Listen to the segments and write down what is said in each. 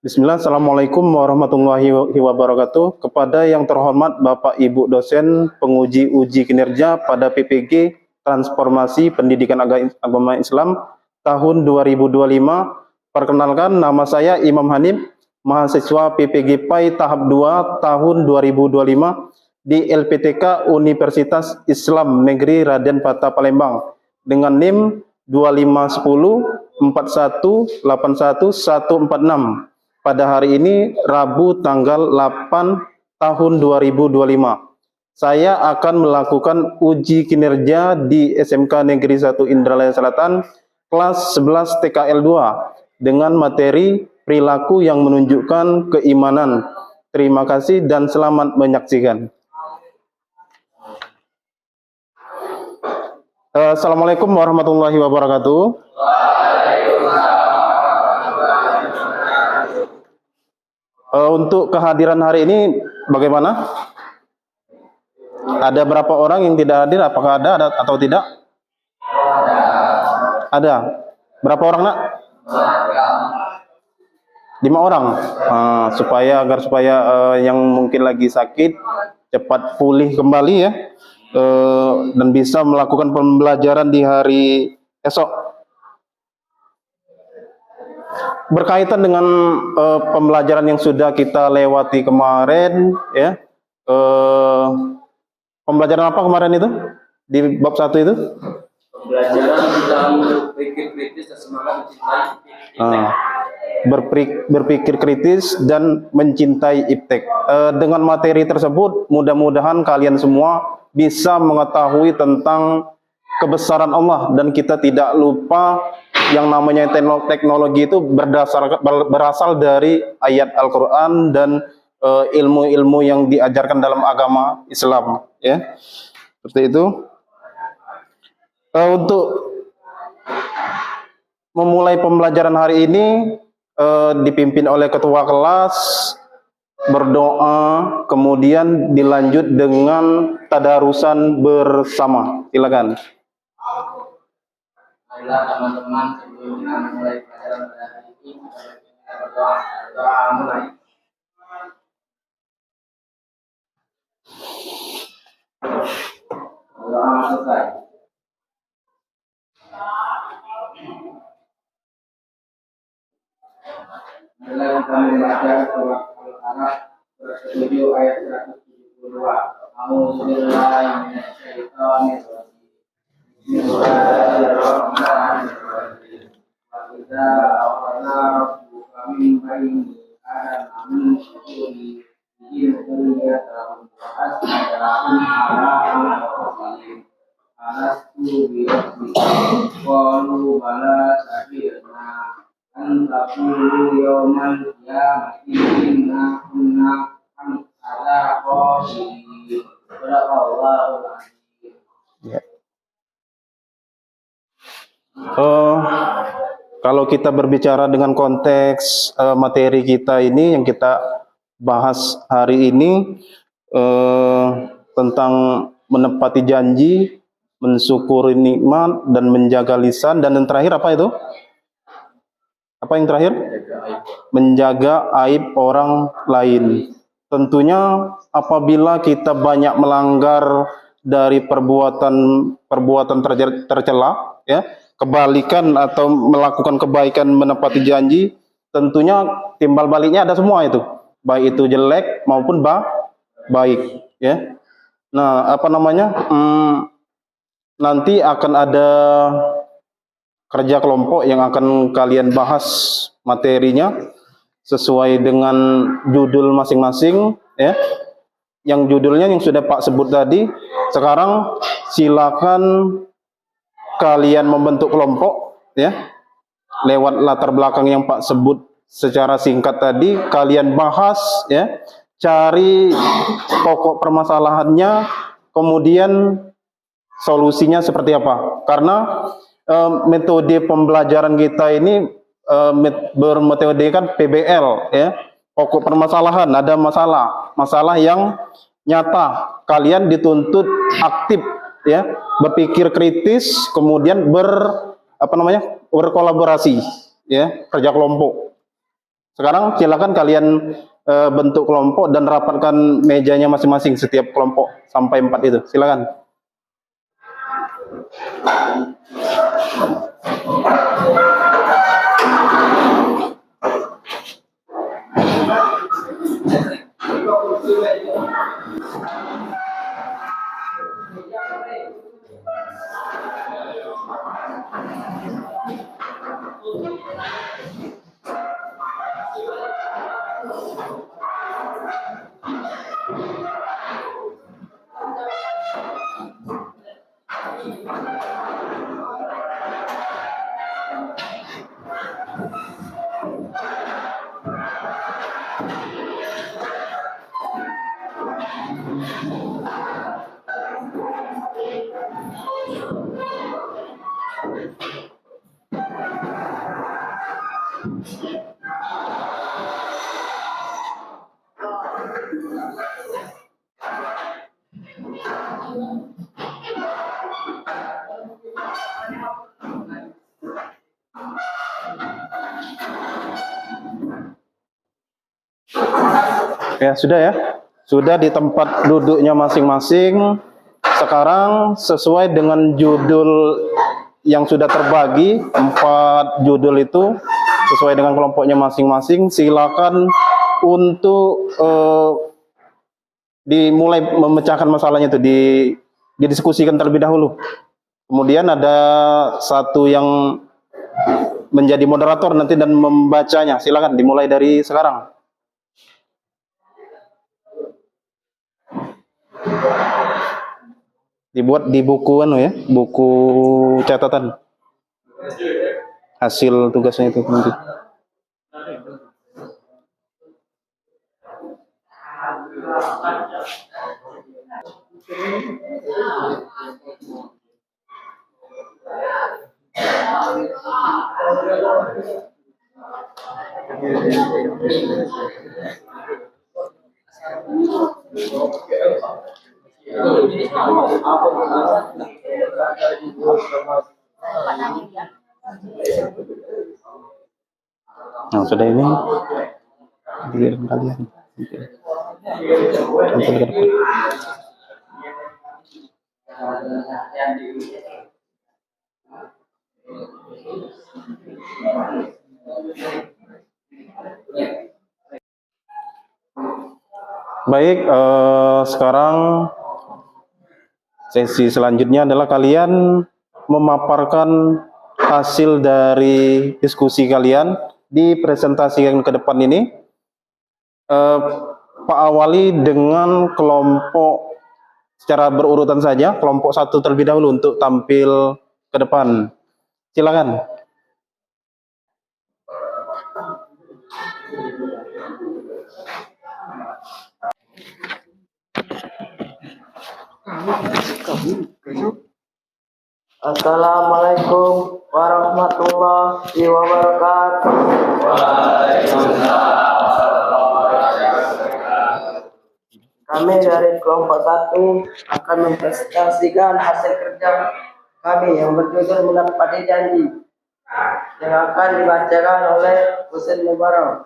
Bismillah, Assalamualaikum warahmatullahi wabarakatuh. Kepada yang terhormat Bapak Ibu dosen penguji uji kinerja pada PPG Transformasi Pendidikan Agama Islam tahun 2025. Perkenalkan, nama saya Imam Hanif, mahasiswa PPG PAI tahap 2 tahun 2025 di LPTK Universitas Islam Negeri Raden Patah Palembang dengan NIM 2510 4181 146. Pada hari ini Rabu tanggal 8 tahun 2025. Saya akan melakukan uji kinerja di SMK Negeri 1 Indralaya Selatan kelas 11 TKL 2 dengan materi perilaku yang menunjukkan keimanan. Terima kasih dan selamat menyaksikan. Assalamualaikum warahmatullahi wabarakatuh. Untuk kehadiran hari ini bagaimana? Ada berapa orang yang tidak hadir? Apakah ada atau tidak? Ada. Berapa orang, Nak? 5 orang. Supaya yang mungkin lagi sakit cepat pulih kembali ya, dan bisa melakukan pembelajaran di hari esok. Berkaitan dengan pembelajaran yang sudah kita lewati kemarin ya, pembelajaran apa kemarin itu di bab 1 itu? Pembelajaran tentang berpikir kritis dan semangat mencintai berpikir kritis dan mencintai iptek. Dengan materi tersebut mudah-mudahan kalian semua bisa mengetahui tentang kebesaran Allah dan kita tidak lupa yang namanya teknologi itu berasal dari ayat Al-Quran dan ilmu-ilmu yang diajarkan dalam agama Islam ya. Seperti itu. Untuk memulai pembelajaran hari ini dipimpin oleh ketua kelas, berdoa, kemudian dilanjut dengan tadarusan bersama. Silakan. Baiklah teman-teman, sebelum kita mulai pelajaran pada hari ini, kita berdoa. Doa mulai. Doa selesai. Marilah kita membaca surah Al-Araf surat 7 ayat 172. A'udzubillahi minasyaitonir rajim. Bismillahirrahmanirrahim. Wa idza akhadha rabbuka min bani adama min syururi dzurriyyatahum wa asnadahum ala anfusihim alastu bi rabbikum qalu bala shahidna an taqulu yawmal qiyamati inna kunna an ala qawli Allahu azim. Kalau kita berbicara dengan konteks materi kita ini yang kita bahas hari ini tentang menepati janji, mensyukuri nikmat dan menjaga lisan, dan yang terakhir apa itu? Apa yang terakhir? Menjaga aib orang lain. Tentunya apabila kita banyak melanggar dari perbuatan tercela ya, kebalikan atau melakukan kebaikan, menepati janji, tentunya timbal baliknya ada semua itu, baik itu jelek maupun baik ya. Nah, nanti akan ada kerja kelompok yang akan kalian bahas materinya sesuai dengan judul masing-masing ya. Yang judulnya yang sudah Pak sebut tadi. Sekarang silakan kalian membentuk kelompok ya. Lewat latar belakang yang Pak sebut secara singkat tadi, kalian bahas ya. Cari pokok permasalahannya, kemudian solusinya seperti apa. Karena metode pembelajaran kita ini bermetodekan PBL ya. Pokok permasalahan, ada masalah yang nyata, kalian dituntut aktif ya, berpikir kritis, kemudian berkolaborasi ya, kerja kelompok. Sekarang silakan kalian bentuk kelompok dan rapatkan mejanya masing-masing setiap kelompok sampai 4 itu. Silakan. Ya, sudah ya. Sudah di tempat duduknya masing-masing. Sekarang sesuai dengan judul yang sudah terbagi, 4 judul itu sesuai dengan kelompoknya masing-masing. Silakan untuk dimulai memecahkan masalahnya itu, didiskusikan terlebih dahulu. Kemudian ada satu yang menjadi moderator nanti dan membacanya. Silakan dimulai dari sekarang. Dibuat di buku ya, buku catatan hasil tugasnya itu nanti. Nah, sudah ini giliran kalian. Sampai ke depan. Baik, sekarang sesi selanjutnya adalah kalian memaparkan hasil dari diskusi kalian, dipresentasikan ke depan ini. Pak awali dengan kelompok secara berurutan saja, kelompok 1 terlebih dahulu untuk tampil ke depan. Silakan. Assalamualaikum warahmatullahi wabarakatuh. Kami dari kelompok 1 akan mempresentasikan hasil kerja kami yang berjudul Menepati Janji, yang akan dibacakan oleh Husin Mubarak.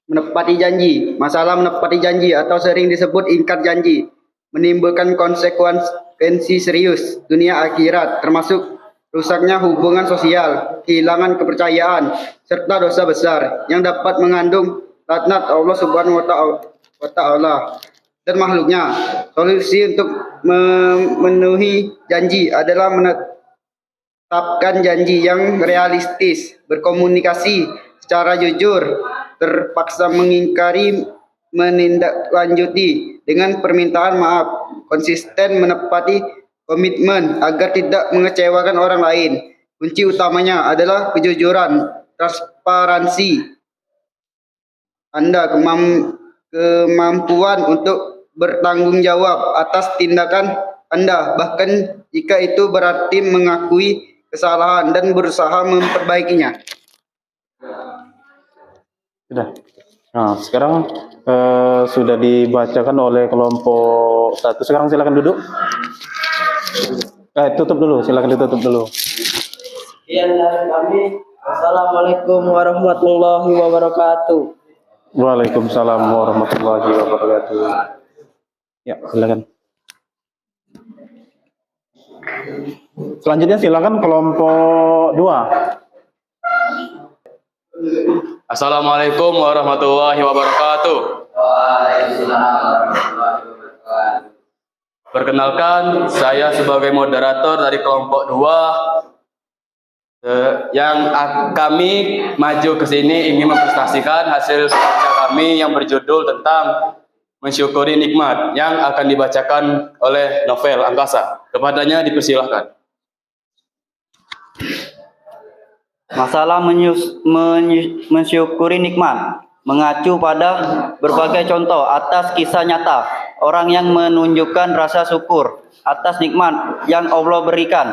Menepati janji. Masalah menepati janji atau sering disebut ingkar janji menimbulkan konsekuensi serius dunia akhirat, termasuk rusaknya hubungan sosial, kehilangan kepercayaan, serta dosa besar yang dapat mengandung laknat Allah Subhanahu wa Ta'ala dan makhluknya. Solusi untuk memenuhi janji adalah menetapkan janji yang realistis, berkomunikasi secara jujur, terpaksa mengingkari, menindaklanjuti dengan permintaan maaf, konsisten menepati komitmen agar tidak mengecewakan orang lain. Kunci utamanya adalah kejujuran, transparansi Anda, kemampuan untuk bertanggung jawab atas tindakan Anda, bahkan jika itu berarti mengakui kesalahan dan berusaha memperbaikinya. Sudah. Nah, sekarang sudah dibacakan oleh kelompok 1. Sekarang silakan duduk. Tutup dulu, silakan ditutup dulu. Sekian dari kami. Assalamualaikum warahmatullahi wabarakatuh. Waalaikumsalam warahmatullahi wabarakatuh. Ya, silakan. Selanjutnya silakan kelompok 2. Assalamualaikum warahmatullahi wabarakatuh. Waalaikumsalam warahmatullahi wabarakatuh. Perkenalkan, saya sebagai moderator dari kelompok 2 yang kami maju ke sini ingin mempresentasikan hasil kerja kami yang berjudul tentang mensyukuri nikmat yang akan dibacakan oleh Novel Angkasa. Kepadanya dipersilahkan. Masalah mensyukuri nikmat mengacu pada berbagai contoh atas kisah nyata orang yang menunjukkan rasa syukur atas nikmat yang Allah berikan,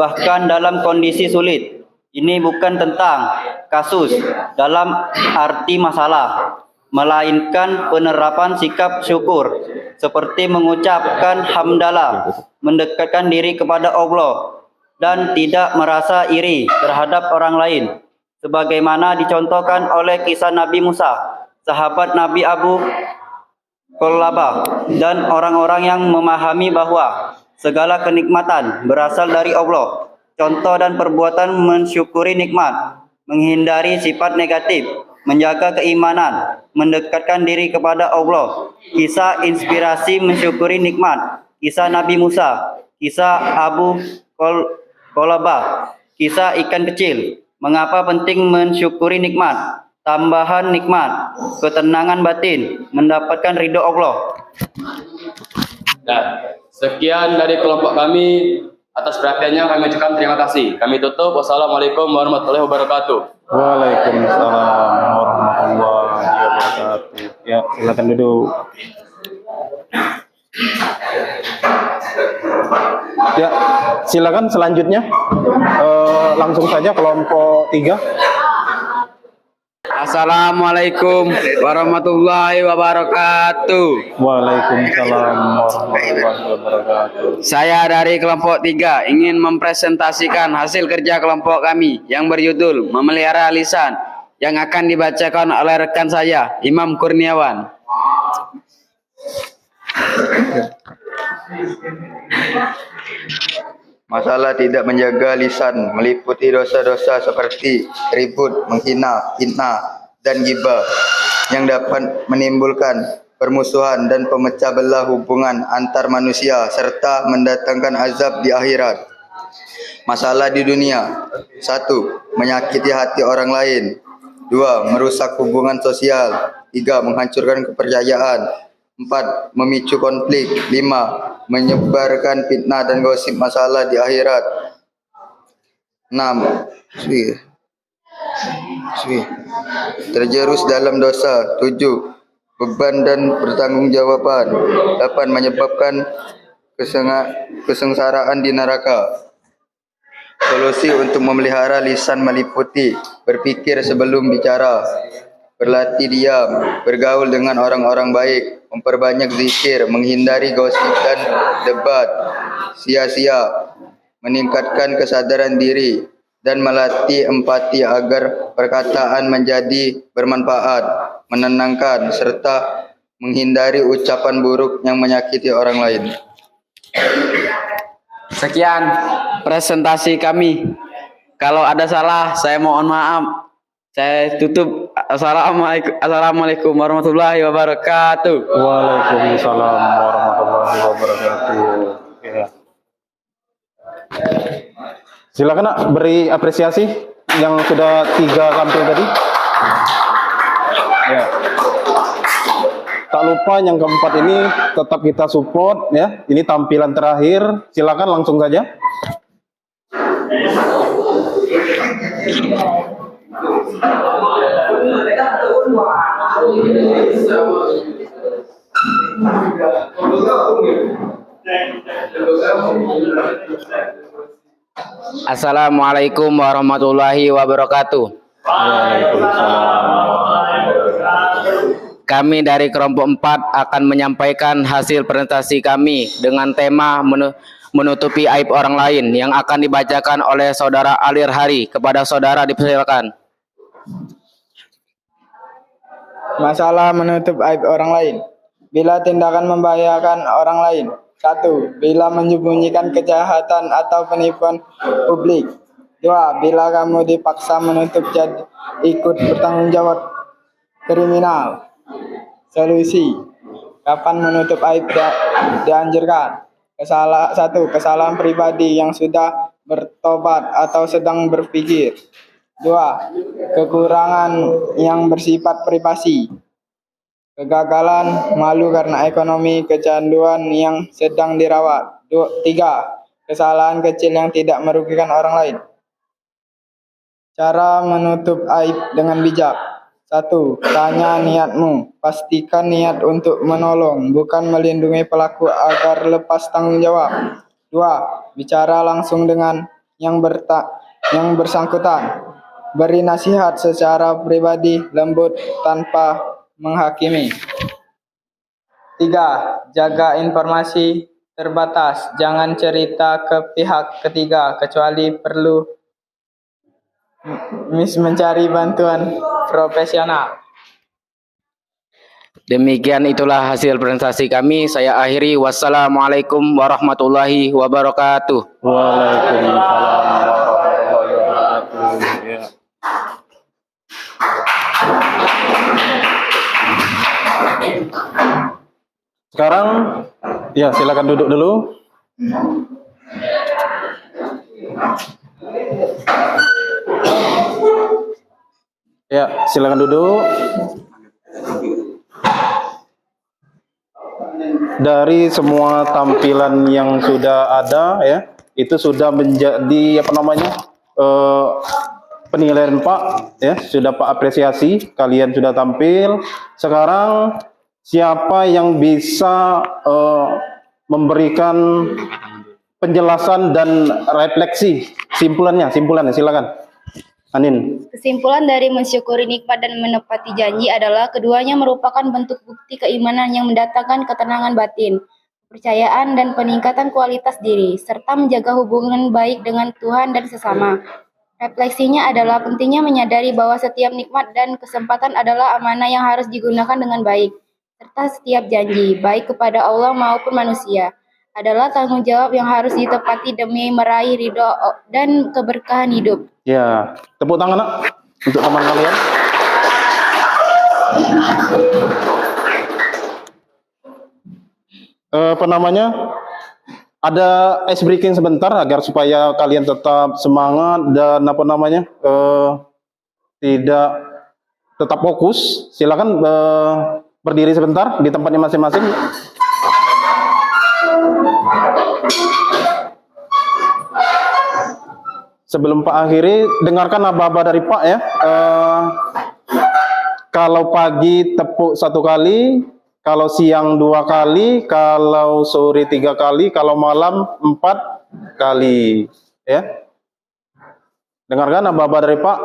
bahkan dalam kondisi sulit. Ini bukan tentang kasus dalam arti masalah, melainkan penerapan sikap syukur seperti mengucapkan hamdalah, mendekatkan diri kepada Allah dan tidak merasa iri terhadap orang lain, sebagaimana dicontohkan oleh kisah Nabi Musa, sahabat Nabi Abu Qulabah, dan orang-orang yang memahami bahwa segala kenikmatan berasal dari Allah. Contoh dan perbuatan mensyukuri nikmat, menghindari sifat negatif, menjaga keimanan, mendekatkan diri kepada Allah. Kisah inspirasi mensyukuri nikmat, kisah Nabi Musa, kisah Abu Qulabah, kisah ikan kecil. Mengapa penting mensyukuri nikmat? Tambahan nikmat, ketenangan batin, mendapatkan ridho Allah. Dan sekian dari kelompok kami. Atas perhatiannya kami ucapkan terima kasih. Kami tutup. Wassalamualaikum warahmatullahi wabarakatuh. Waalaikumsalam warahmatullahi wabarakatuh. Ya, silakan duduk. Ya, silakan selanjutnya. Langsung saja kelompok 3. Assalamualaikum warahmatullahi wabarakatuh. Waalaikumsalam warahmatullahi wabarakatuh. Saya dari kelompok 3 ingin mempresentasikan hasil kerja kelompok kami yang berjudul Memelihara Lisan yang akan dibacakan oleh rekan saya, Imam Kurniawan. Masalah tidak menjaga lisan meliputi dosa-dosa seperti ribut, menghina, fitnah, dan ghibah yang dapat menimbulkan permusuhan dan pemecah belah hubungan antar manusia serta mendatangkan azab di akhirat. Masalah di dunia: 1. Menyakiti hati orang lain. 2. Merusak hubungan sosial. 3. Menghancurkan kepercayaan. 4. Memicu konflik. 5. Menyebarkan fitnah dan gosip masalah di akhirat. 6. Terjerus dalam dosa. 7. Beban dan pertanggungjawaban. 8. Menyebabkan kesengsaraan di neraka. Solusi untuk memelihara lisan meliputi berpikir sebelum bicara, berlatih diam, bergaul dengan orang-orang baik, memperbanyak zikir, menghindari gosip dan debat sia-sia, meningkatkan kesadaran diri, dan melatih empati agar perkataan menjadi bermanfaat, menenangkan, serta menghindari ucapan buruk yang menyakiti orang lain. Sekian presentasi kami. Kalau ada salah, saya mohon maaf. Saya tutup. Assalamualaikum warahmatullahi wabarakatuh. Waalaikumsalam warahmatullahi wabarakatuh. Ya. Silakan nak beri apresiasi yang sudah 3 tampil tadi. Ya. Tak lupa yang keempat ini tetap kita support ya. Ini tampilan terakhir. Silakan langsung saja. Assalamualaikum warahmatullahi wabarakatuh. Kami dari kelompok 4 akan menyampaikan hasil presentasi kami dengan tema menutupi aib orang lain yang akan dibacakan oleh saudara Alir Hari. Kepada saudara dipersilakan. Masalah menutup aib orang lain. Bila tindakan membahayakan orang lain. 1. Bila menyembunyikan kejahatan atau penipuan publik. 2. Bila kamu dipaksa menutup jadi ikut bertanggung jawab kriminal. Solusi. Kapan menutup aib dianjurkan? 1. Kesalahan pribadi yang sudah bertobat atau sedang berpikir. 2. Kekurangan yang bersifat privasi. Kegagalan, malu karena ekonomi, kecanduan yang sedang dirawat. 3. Kesalahan kecil yang tidak merugikan orang lain. Cara menutup aib dengan bijak. 1. Tanya niatmu. Pastikan niat untuk menolong, bukan melindungi pelaku agar lepas tanggung jawab. 2. Bicara langsung dengan yang bersangkutan. Beri nasihat secara pribadi, lembut, tanpa menghakimi. 3. Jaga informasi terbatas. Jangan cerita ke pihak ketiga kecuali perlu mencari bantuan profesional. Demikian itulah hasil presentasi kami. Saya akhiri. Wassalamualaikum warahmatullahi wabarakatuh. Waalaikumsalam warahmatullahi wabarakatuh. Ya. Sekarang ya silakan duduk dulu. Ya, silakan duduk. Dari semua tampilan yang sudah ada ya, itu sudah menjadi penilaian Pak ya, sudah Pak apresiasi, kalian sudah tampil. Sekarang siapa yang bisa memberikan penjelasan dan refleksi simpulannya silakan. Anin. Kesimpulan dari mensyukuri nikmat dan menepati janji adalah keduanya merupakan bentuk bukti keimanan yang mendatangkan ketenangan batin, kepercayaan dan peningkatan kualitas diri, serta menjaga hubungan baik dengan Tuhan dan sesama. Refleksinya adalah pentingnya menyadari bahwa setiap nikmat dan kesempatan adalah amanah yang harus digunakan dengan baik, serta setiap janji, baik kepada Allah maupun manusia, adalah tanggung jawab yang harus ditepati demi meraih ridho dan keberkahan hidup. Ya, tepuk tangan nak untuk teman kalian. Ada ice breaking sebentar agar supaya kalian tetap semangat dan tidak tetap fokus. Silakan berdiri sebentar di tempatnya masing-masing. Sebelum Pak akhiri, dengarkan aba-aba dari Pak ya. Kalau pagi tepuk 1 kali, kalau siang 2 kali, kalau sore 3 kali, kalau malam 4 kali. Ya. Dengarkan aba-aba dari Pak.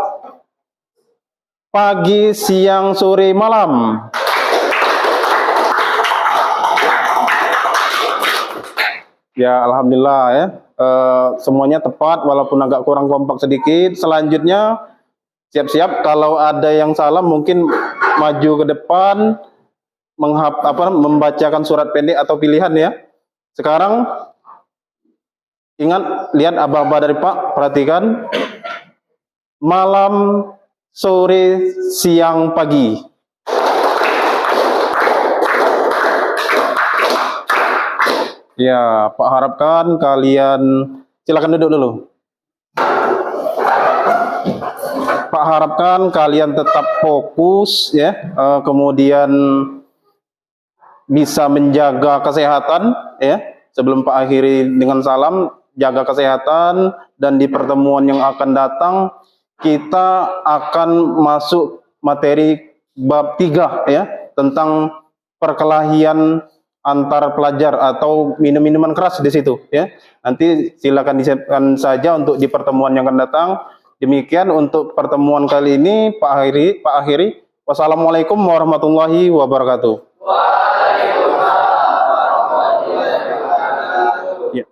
Pagi, siang, sore, malam. Ya, alhamdulillah ya. Semuanya tepat walaupun agak kurang kompak sedikit. Selanjutnya siap-siap kalau ada yang salah mungkin maju ke depan membacakan surat pendek atau pilihan ya. Sekarang ingat, lihat aba-aba dari Pak, perhatikan. Malam, sore, siang, pagi. Ya, Pak harapkan kalian silakan duduk dulu. Pak harapkan kalian tetap fokus ya, kemudian bisa menjaga kesehatan ya. Sebelum Pak akhiri dengan salam, jaga kesehatan dan di pertemuan yang akan datang kita akan masuk materi bab 3 ya, tentang perkelahian antar pelajar atau minum-minuman keras di situ ya. Nanti silakan disiapkan saja untuk di pertemuan yang akan datang. Demikian untuk pertemuan kali ini Pak akhiri. Wassalamualaikum warahmatullahi wabarakatuh. Waalaikumsalam warahmatullahi wabarakatuh. Ya.